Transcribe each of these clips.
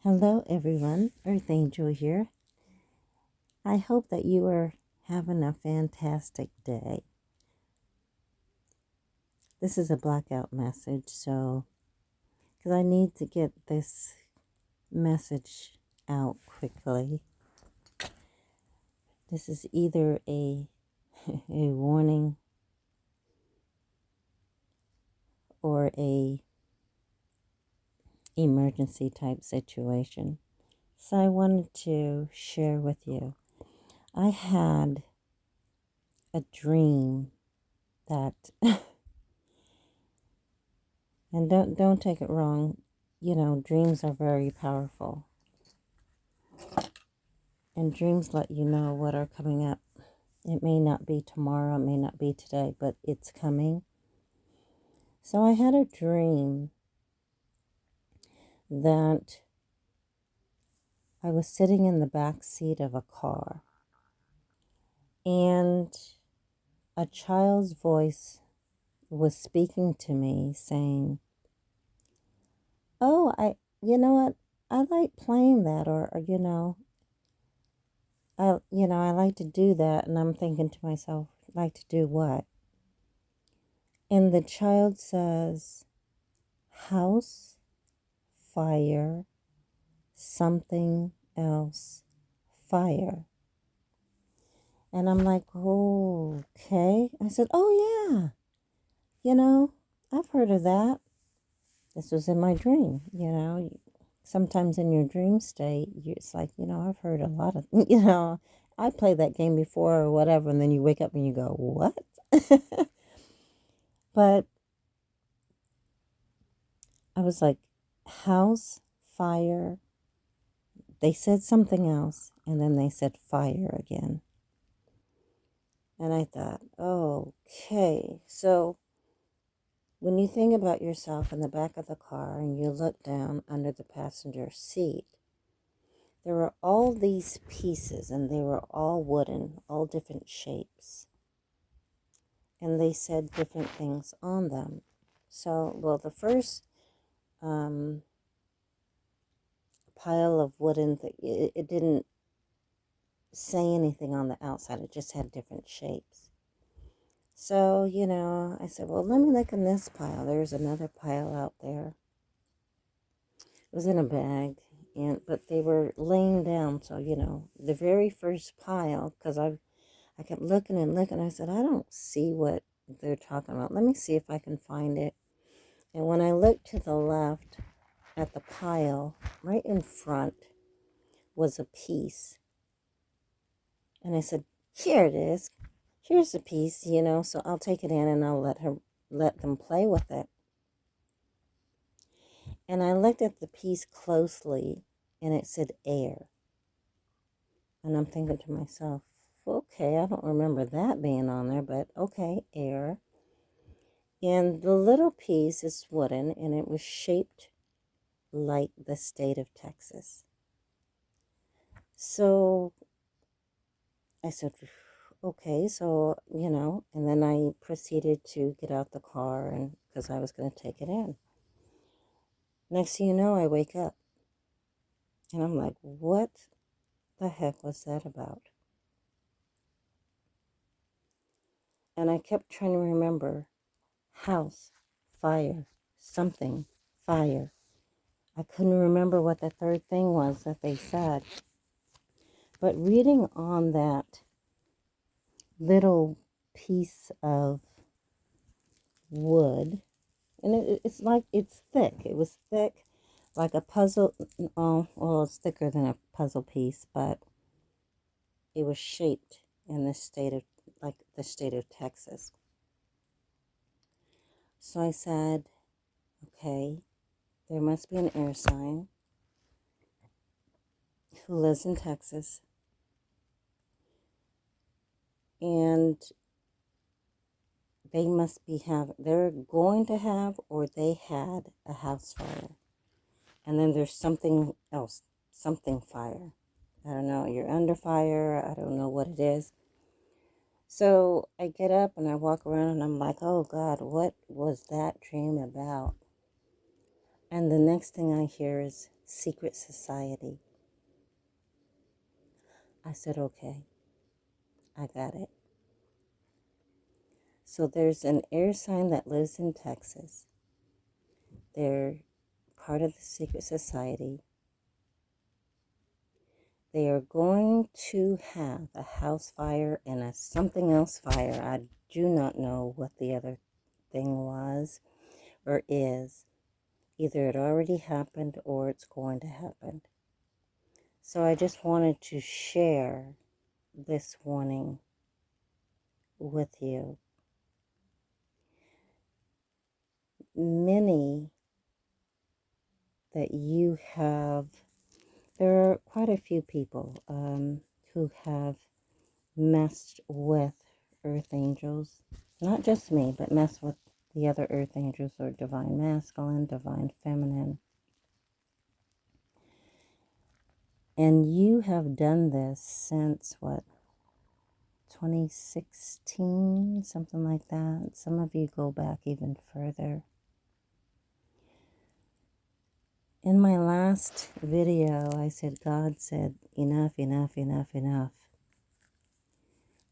Hello, everyone. Earth Angel here. I hope that you are having a fantastic day. This is a blackout message, so because I need to get this message out quickly. This is either a a warning or a emergency type situation. So I wanted to share with you. I had a dream that and don't take it wrong, dreams are very powerful. And dreams let you know what are coming up. It may not be tomorrow, it may not be today, but it's coming. So I had a dream that I was sitting in the back seat of a car and a child's voice was speaking to me saying, "Oh, you know what? I like playing that I like to do that." And I'm thinking to myself, like to do what? And the child says, "House, fire, something else, fire." And I'm like, "Oh, okay." I said, "Oh, yeah, you know, I've heard of that." This was in my dream. Sometimes in your dream state, it's like, I've heard a lot of, I played that game before or whatever, and then you wake up and you go, "What?" But I was like, "House, fire." They said something else, and then they said fire again. And I thought, okay. So when you think about yourself in the back of the car and you look down under the passenger seat, there were all these pieces and they were all wooden, all different shapes. And they said different things on them. So, well, the first pile of wooden, it didn't say anything on the outside. It just had different shapes. So, I said, well, let me look in this pile. There's another pile out there. It was in a bag, but they were laying down. So, the very first pile, because I kept looking and looking. I said, I don't see what they're talking about. Let me see if I can find it. And when I looked to the left at the pile, right in front was a piece. And I said, here it is. Here's the piece, so I'll take it in and I'll let them play with it. And I looked at the piece closely and it said air. And I'm thinking to myself, okay, I don't remember that being on there, but okay, air. And the little piece is wooden and it was shaped like the state of Texas. So I said, okay, so, and then I proceeded to get out the car and because I was going to take it in. Next thing you know, I wake up and I'm like, what the heck was that about? And I kept trying to remember house, fire, something, fire. I couldn't remember what the third thing was that they said. But reading on that little piece of wood, and it's like it's thick. It was thick, like a puzzle. Oh, well, it's thicker than a puzzle piece, but it was shaped in the state of, like the state of Texas. So I said, okay, there must be an air sign who lives in Texas, and they're going to have, or they had a house fire. And then there's something else, something fire. I don't know, you're under fire, I don't know what it is. So I get up and I walk around and I'm like, oh God, what was that dream about? And the next thing I hear is secret society. I said, okay, I got it. So there's an air sign that lives in Texas. They're part of the secret society. They are going to have a house fire and a something else fire. I do not know what the other thing was or is. Either it already happened or it's going to happen. So I just wanted to share this warning with you. Many that you have, there are quite a few people who have messed with earth angels. Not just me, but messed with the other earth angels or divine masculine, divine feminine. And you have done this since what? 2016, something like that. Some of you go back even further. In my last video, I said, God said, enough, enough, enough, enough.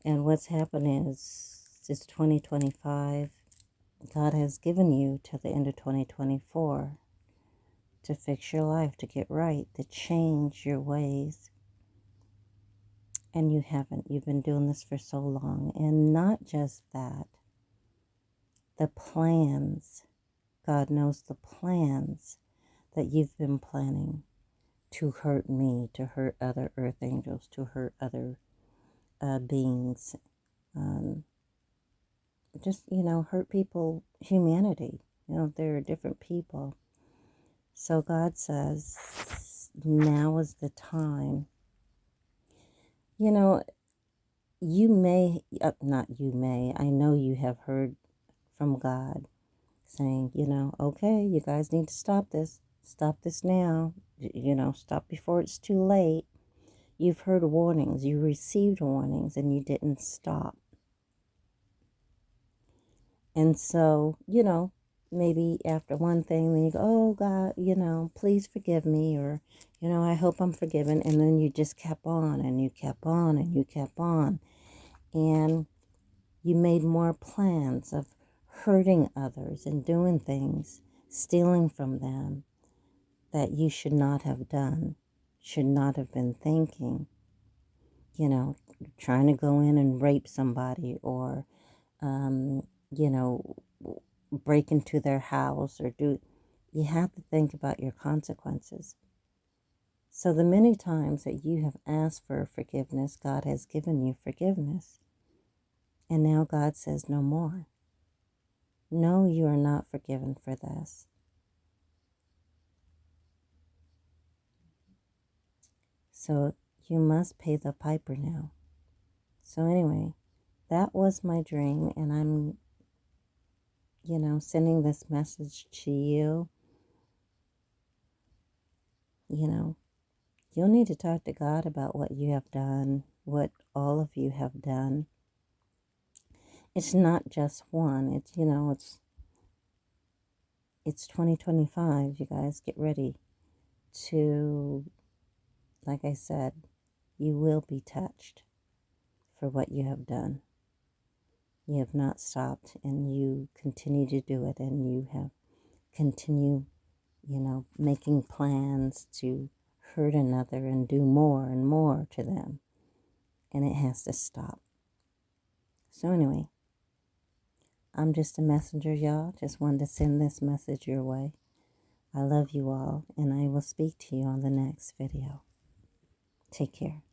And what's happened is, it's 2025. God has given you till the end of 2024 to fix your life, to get right, to change your ways. And you haven't. You've been doing this for so long. And not just that, the plans, God knows the plans that you've been planning to hurt me, to hurt other earth angels, to hurt other beings. Just, hurt people, humanity. There are different people. So God says, now is the time. You may, not you may, I know you have heard from God saying, okay, you guys need to stop this. Stop this now. Stop before it's too late. You've heard warnings. You received warnings and you didn't stop. And so, maybe after one thing, then you go, oh, God, please forgive me, or, I hope I'm forgiven. And then you just kept on and you kept on and you kept on. And you made more plans of hurting others and doing things, stealing from them that you should not have done, should not have been thinking, trying to go in and rape somebody or, break into their house or you have to think about your consequences. So the many times that you have asked for forgiveness, God has given you forgiveness. And now God says no more. No, you are not forgiven for this. So you must pay the piper now. So anyway, that was my dream, and I'm, sending this message to you. You'll need to talk to God about what you have done, what all of you have done. It's not just one. It's 2025. You guys get ready to, like I said, you will be touched for what you have done. You have not stopped, and you continue to do it, and you have continued, making plans to hurt another and do more and more to them. And it has to stop. So anyway, I'm just a messenger, y'all. Just wanted to send this message your way. I love you all, and I will speak to you on the next video. Take care.